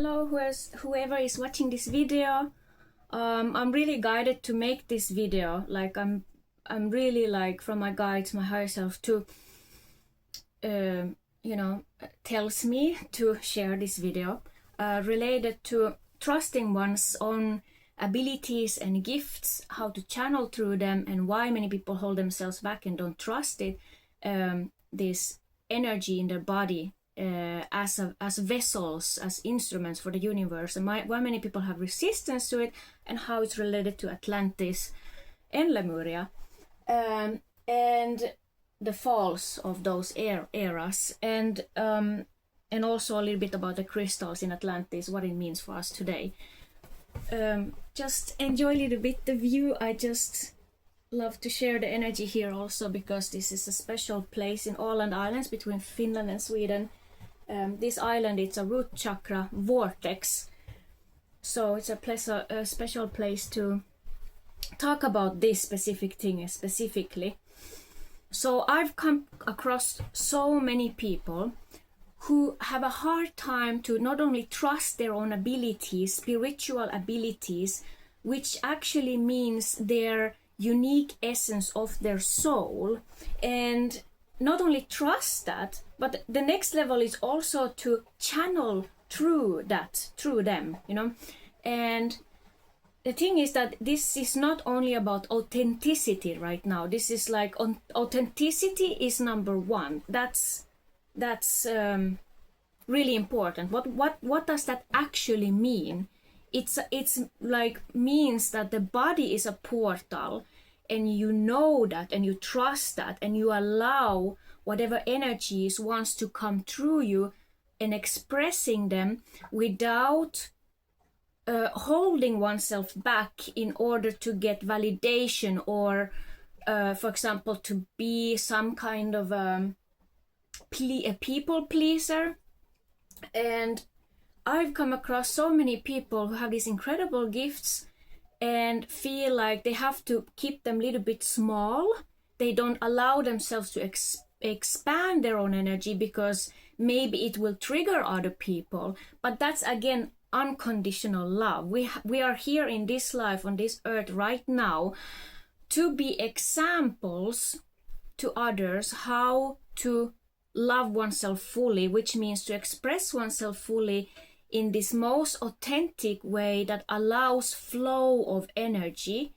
Hello, whoever is watching this video. I'm really guided to make this video. Like I'm really like from my guides, my higher self to, tells me to share this video related to trusting one's own abilities and gifts, how to channel through them, and why many people hold themselves back and don't trust it. This energy in their body as vessels, as instruments for the universe, and why many people have resistance to it, and how it's related to Atlantis and Lemuria, and the falls of those eras, and also a little bit about the crystals in Atlantis, what it means for us today. Just enjoy a little bit the view. I just love to share the energy here also because this is a special place in Åland Islands between Finland and Sweden. This island, it's a root chakra vortex, so it's a special place to talk about this specific thing specifically. So I've come across so many people who have a hard time to not only trust their own abilities, spiritual abilities, which actually means their unique essence of their soul, and not only trust that, but the next level is also to channel through them, and the thing is that this is not only about authenticity right now. This is like authenticity is number one. That's really important. What does that actually mean? It's like means that the body is a portal, and you know that, and you trust that, and you allow whatever energies wants to come through you and expressing them without holding oneself back in order to get validation, or for example to be some kind of a people pleaser. And I've come across so many people who have these incredible gifts and feel like they have to keep them a little bit small. They don't allow themselves to expand their own energy because maybe it will trigger other people. But that's again unconditional love. We are here in this life, on this earth right now, to be examples to others how to love oneself fully, which means to express oneself fully in this most authentic way that allows flow of energy,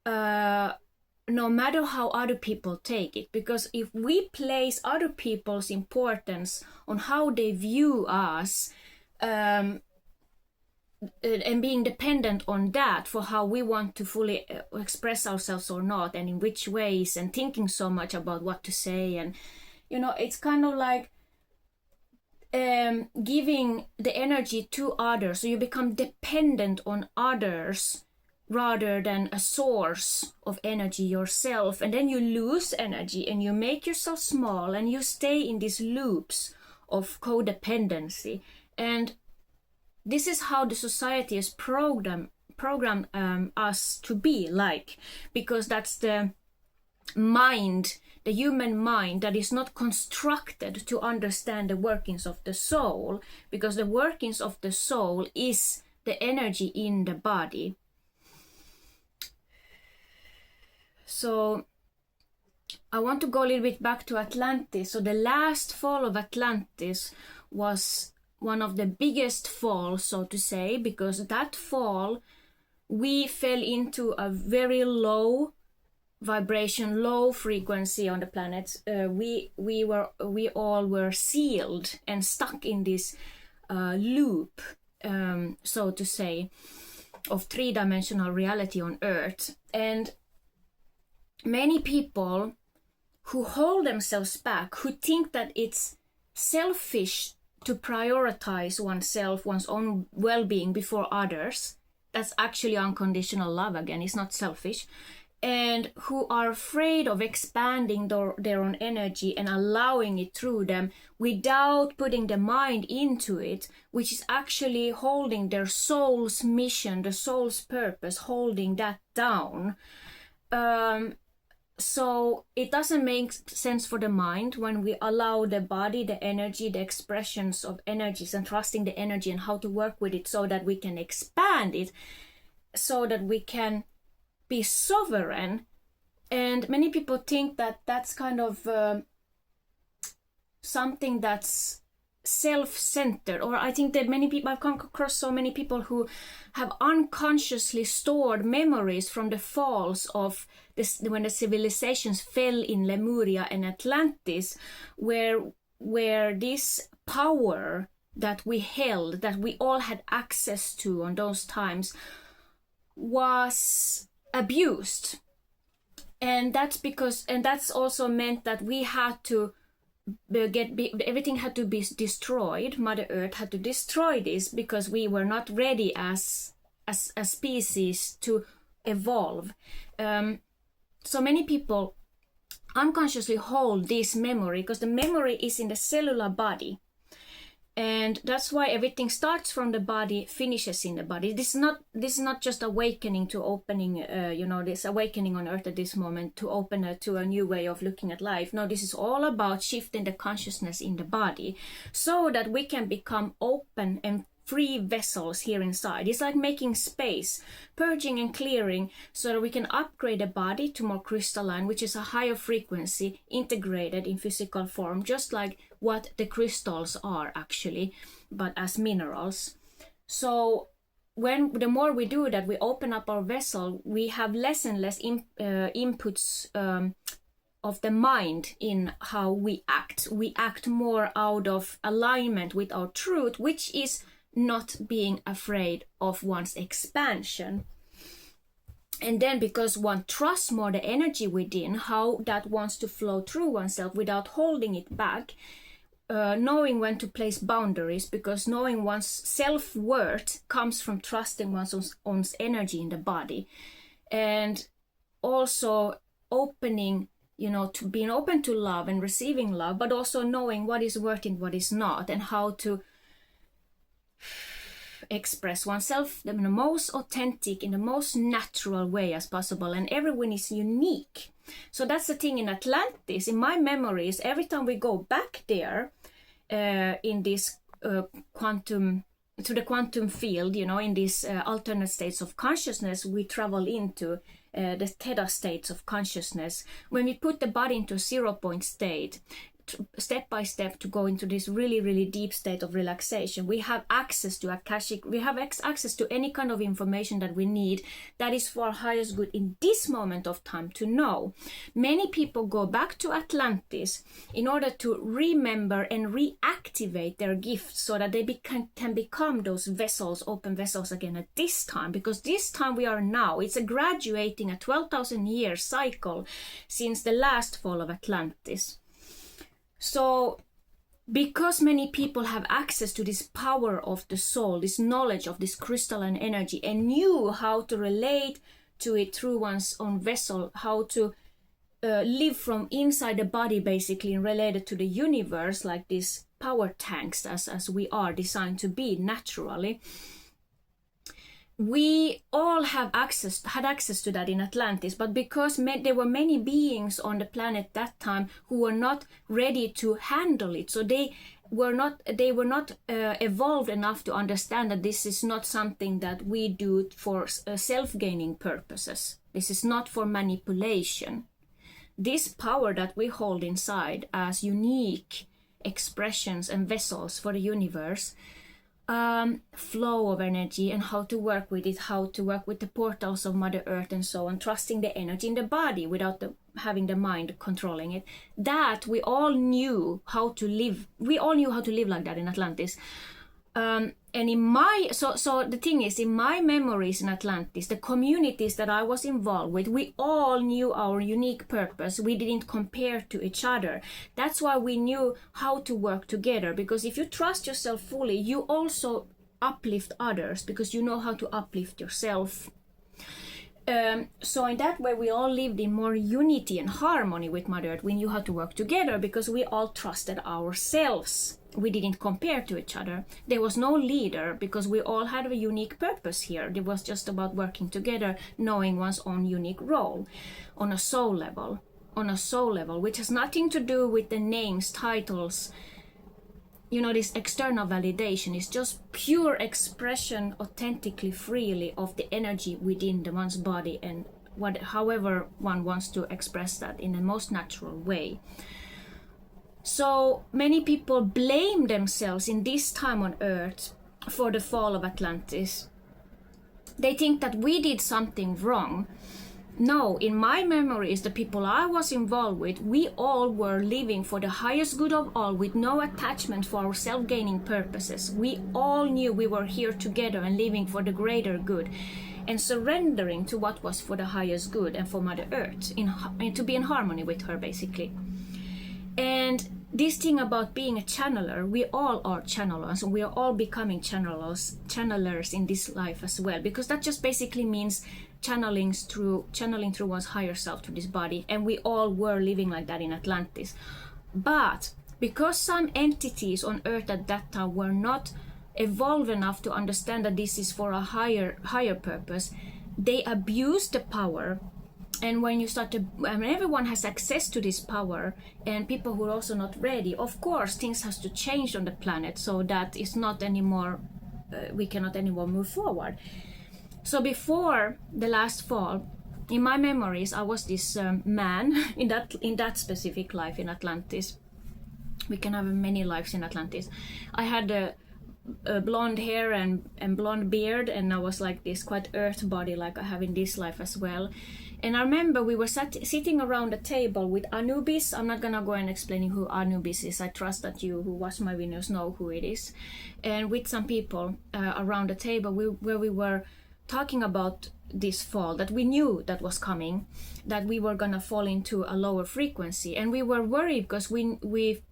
no matter how other people take it. Because if we place other people's importance on how they view us, and being dependent on that for how we want to fully express ourselves or not, and in which ways, and thinking so much about what to say, and it's kind of like giving the energy to others, so you become dependent on others rather than a source of energy yourself, and then you lose energy and you make yourself small and you stay in these loops of codependency. And this is how the society has programmed us to be like, because that's the mind, the human mind, that is not constructed to understand the workings of the soul, because the workings of the soul is the energy in the body. So I want to go a little bit back to Atlantis. So the last fall of Atlantis was one of the biggest falls, so to say, because that fall we fell into a very low vibration, low frequency on the planet. We all were sealed and stuck in this loop, so to say, of three-dimensional reality on Earth. And many people who hold themselves back, who think that it's selfish to prioritize oneself, one's own well-being before others, that's actually unconditional love again, it's not selfish, and who are afraid of expanding their own energy and allowing it through them without putting the mind into it, which is actually holding their soul's mission, the soul's purpose, holding that down. So it doesn't make sense for the mind when we allow the body, the energy, the expressions of energies, and trusting the energy and how to work with it so that we can expand it, so that we can be sovereign. And many people think that that's kind of something that's self-centered, or I think that many people, I've come across so many people who have unconsciously stored memories from the falls of this, when the civilizations fell in Lemuria and Atlantis, where this power that we held, that we all had access to on those times, was abused. And that's also meant that we had to everything had to be destroyed. Mother Earth had to destroy this because we were not ready as a species to evolve. So many people unconsciously hold this memory because the memory is in the cellular body. And that's why everything starts from the body, finishes in the body. This is not just awakening to opening, this awakening on Earth at this moment to open to a new way of looking at life. No, this is all about shifting the consciousness in the body so that we can become open and free vessels here inside. It's like making space, purging and clearing so that we can upgrade the body to more crystalline, which is a higher frequency integrated in physical form, just like what the crystals are actually, but as minerals. So the more we do that, we open up our vessel, we have less and less inputs of the mind in how we act. We act more out of alignment with our truth, which is not being afraid of one's expansion. And then because one trusts more the energy within, how that wants to flow through oneself without holding it back, knowing when to place boundaries, because knowing one's self-worth comes from trusting one's own energy in the body. And also opening, to being open to love and receiving love, but also knowing what is worth and what is not, and how to express oneself in the most authentic, in the most natural way as possible. And everyone is unique. So that's the thing in Atlantis. In my memories, every time we go back there in this quantum, to the quantum field, in these alternate states of consciousness, we travel into the theta states of consciousness. When we put the body into a 0 point state, step by step to go into this really, really deep state of relaxation, we have access to Akashic, we have access to any kind of information that we need that is for our highest good in this moment of time to know. Many people go back to Atlantis in order to remember and reactivate their gifts so that they can become those vessels, open vessels again at this time, because this time we are now, it's a graduating a 12,000 year cycle since the last fall of Atlantis. So because many people have access to this power of the soul, this knowledge of this crystalline energy, and knew how to relate to it through one's own vessel, how to live from inside the body basically and related to the universe, like these power tanks as we are designed to be naturally, we all had access to that in Atlantis. But because there were many beings on the planet that time who were not ready to handle it, so they were not evolved enough to understand that this is not something that we do for self-gaining purposes. This is not for manipulation. This power that we hold inside as unique expressions and vessels for the universe, flow of energy, and how to work with it, how to work with the portals of Mother Earth and so on, trusting the energy in the body without having the mind controlling it. That we all knew how to live. We all knew how to live like that in Atlantis. And so the thing is, in my memories in Atlantis, the communities that I was involved with, we all knew our unique purpose. We didn't compare to each other. That's why we knew how to work together, because if you trust yourself fully, you also uplift others because you know how to uplift yourself. So in that way, we all lived in more unity and harmony with Mother Earth. We knew how to work together because we all trusted ourselves. We didn't compare to each other. There was no leader because we all had a unique purpose here. It was just about working together, knowing one's own unique role on a soul level. on a soul level, which has nothing to do with the names, titles, you know, this external validation. Is just pure expression authentically, freely of the energy within the one's body, and however one wants to express that in the most natural way. So many people blame themselves in this time on Earth for the fall of Atlantis. They think that we did something wrong. No, in my memories, the people I was involved with, we all were living for the highest good of all, with no attachment for our self-gaining purposes. We all knew we were here together and living for the greater good, and surrendering to what was for the highest good and for Mother Earth, to be in harmony with her, basically. And this thing about being a channeler, we all are channelers, and we are all becoming channelers in this life as well, because that just basically means channeling through one's higher self to this body, and we all were living like that in Atlantis. But because some entities on Earth at that time were not evolved enough to understand that this is for a higher purpose, they abused the power. And when everyone has access to this power, and people who are also not ready, of course things has to change on the planet, so that it's not anymore, we cannot anymore move forward. So before the last fall, in my memories, I was this man in that specific life in Atlantis. We can have many lives in Atlantis. I had a blonde hair and blonde beard, and I was like this quite earth body like I have in this life as well. And I remember we were sitting around a table with Anubis. I'm not gonna go and explain who Anubis is. I trust that you who watch my videos know who it is. And with some people around the table, where we were talking about this fall, that we knew that was coming, that we were gonna fall into a lower frequency, and we were worried because we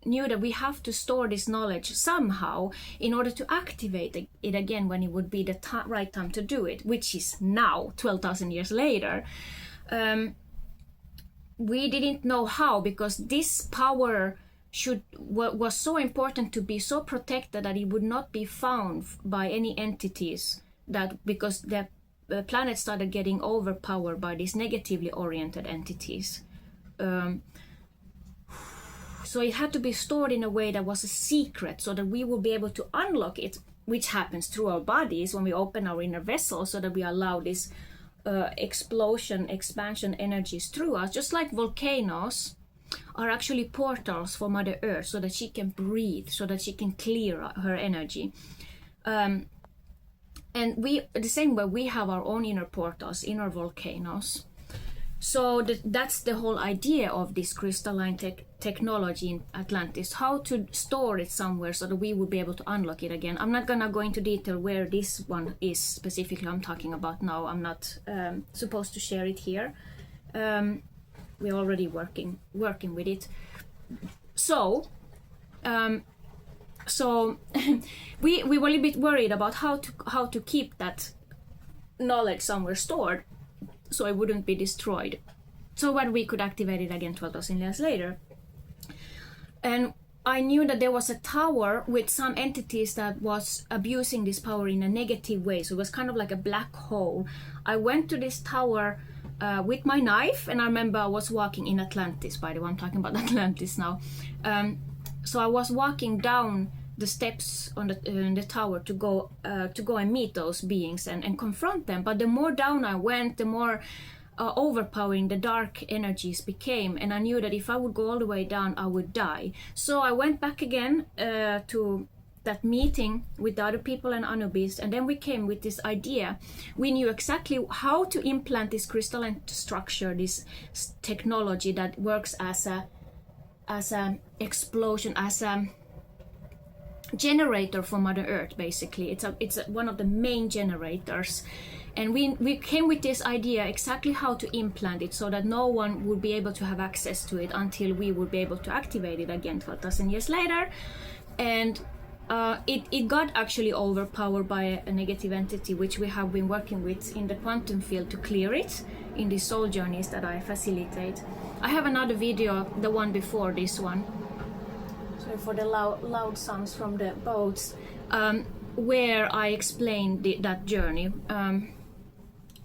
knew that we have to store this knowledge somehow in order to activate it again when it would be the right time to do it, which is now, 12,000 years later. We didn't know how, because this power was so important to be so protected that it would not be found by any entities, that because the planet started getting overpowered by these negatively oriented entities. So it had to be stored in a way that was a secret, so that we will be able to unlock it, which happens through our bodies when we open our inner vessel, so that we allow this expansion energies through us, just like volcanoes are actually portals for Mother Earth, so that she can breathe, so that she can clear her energy. And the same way, we have our own inner portals, inner volcanoes. So that's the whole idea of this crystalline technology in Atlantis, how to store it somewhere so that we will be able to unlock it again. I'm not gonna go into detail where this one is specifically I'm talking about now. I'm not supposed to share it here. We're already working with it. So we were a little bit worried about how to keep that knowledge somewhere stored, so it wouldn't be destroyed, so when we could activate it again 12,000 years later. And I knew that there was a tower with some entities that was abusing this power in a negative way, so it was kind of like a black hole. I went to this tower with my knife, and I remember I was walking in Atlantis, by the way, I'm talking about Atlantis now. So I was walking down the steps on the tower to go and meet those beings and confront them. But the more down I went, the more overpowering the dark energies became, and I knew that if I would go all the way down, I would die. So I went back again to that meeting with the other people and Anubis, and then we came with this idea. We knew exactly how to implant this crystalline structure, this technology that works as a explosion, as a generator for Mother Earth. Basically, it's one of the main generators, and we came with this idea exactly how to implant it so that no one would be able to have access to it until we would be able to activate it again 12,000 years later. And it got actually overpowered by a negative entity, which we have been working with in the quantum field to clear it in the soul journeys that I facilitate. I have another video, the one before this one, sorry for the loud sounds from the boats, where I explained that journey.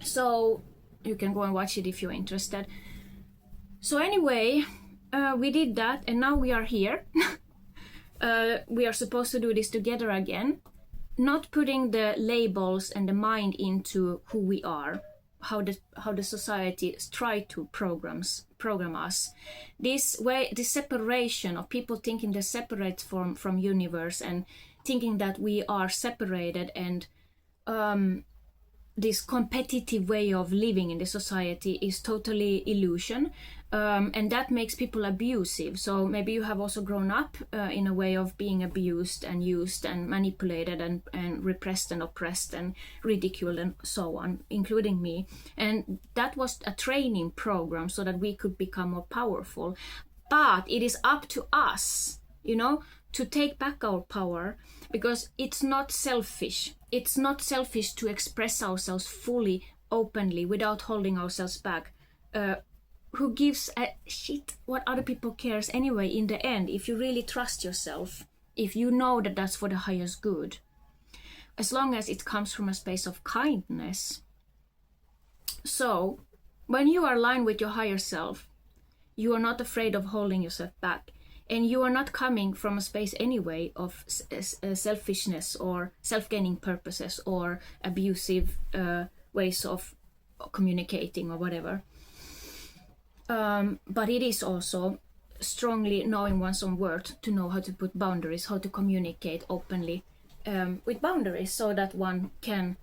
So you can go and watch it if you're interested. So anyway, we did that, and now we are here. We are supposed to do this together again, not putting the labels and the mind into who we are, how the society try to program us. This separation of people thinking they're separate from universe and thinking that we are separated, and this competitive way of living in the society is totally illusion, and that makes people abusive. So maybe you have also grown up in a way of being abused and used and manipulated and repressed and oppressed and ridiculed and so on, including me. And that was a training program so that we could become more powerful. But it is up to us, to take back our power, because it's not selfish. It's not selfish to express ourselves fully, openly, without holding ourselves back. Who gives a shit what other people cares anyway in the end, if you really trust yourself, if you know that that's for the highest good, as long as it comes from a space of kindness. So when you are aligned with your higher self, you are not afraid of holding yourself back. And you are not coming from a space anyway of selfishness or self-gaining purposes or abusive ways of communicating or whatever. But it is also strongly knowing one's own worth, to know how to put boundaries, how to communicate openly with boundaries, so that one can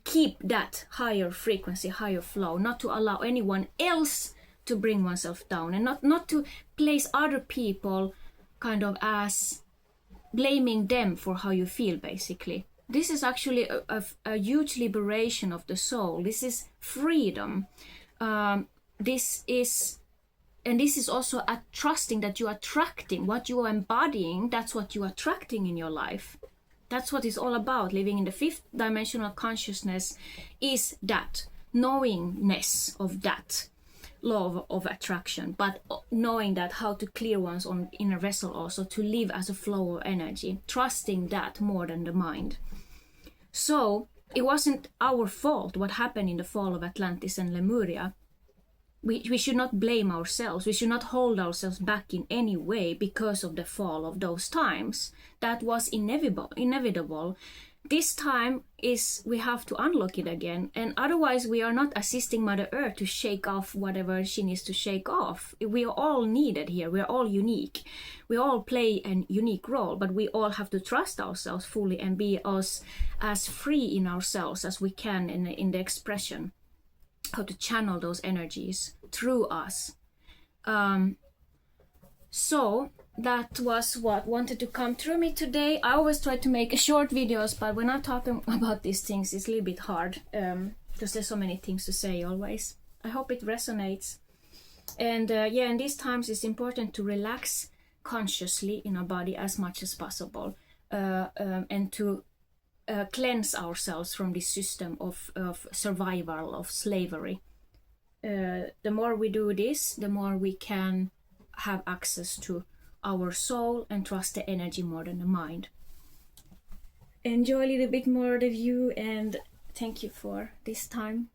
keep that higher frequency, higher flow, not to allow anyone else to bring oneself down, and not to place other people kind of as blaming them for how you feel, basically. This is actually a huge liberation of the soul. This is freedom. This is also a trusting that you are attracting what you are embodying. That's what you are attracting in your life. That's what it's all about. Living in the fifth dimensional consciousness is that knowingness of that law of attraction, but knowing that how to clear one's own inner vessel, also to live as a flow of energy, trusting that more than the mind. So it wasn't our fault what happened in the fall of Atlantis and Lemuria. We should not blame ourselves. We should not hold ourselves back in any way because of the fall of those times. That was inevitable. This time is we have to unlock it again, and otherwise we are not assisting Mother Earth to shake off whatever she needs to shake off. We are all needed here. We are all unique. We all play a unique role, but we all have to trust ourselves fully and be us as free in ourselves as we can in the expression, how to channel those energies through us. So that was what wanted to come through me today. I always try to make short videos, but when I'm talking about these things, it's a little bit hard because there's so many things to say always. I hope it resonates. And in these times, it's important to relax consciously in our body as much as possible, and to cleanse ourselves from this system of survival, of slavery. The more we do this, the more we can have access to our soul and trust the energy more than the mind. Enjoy a little bit more of the view, and thank you for this time.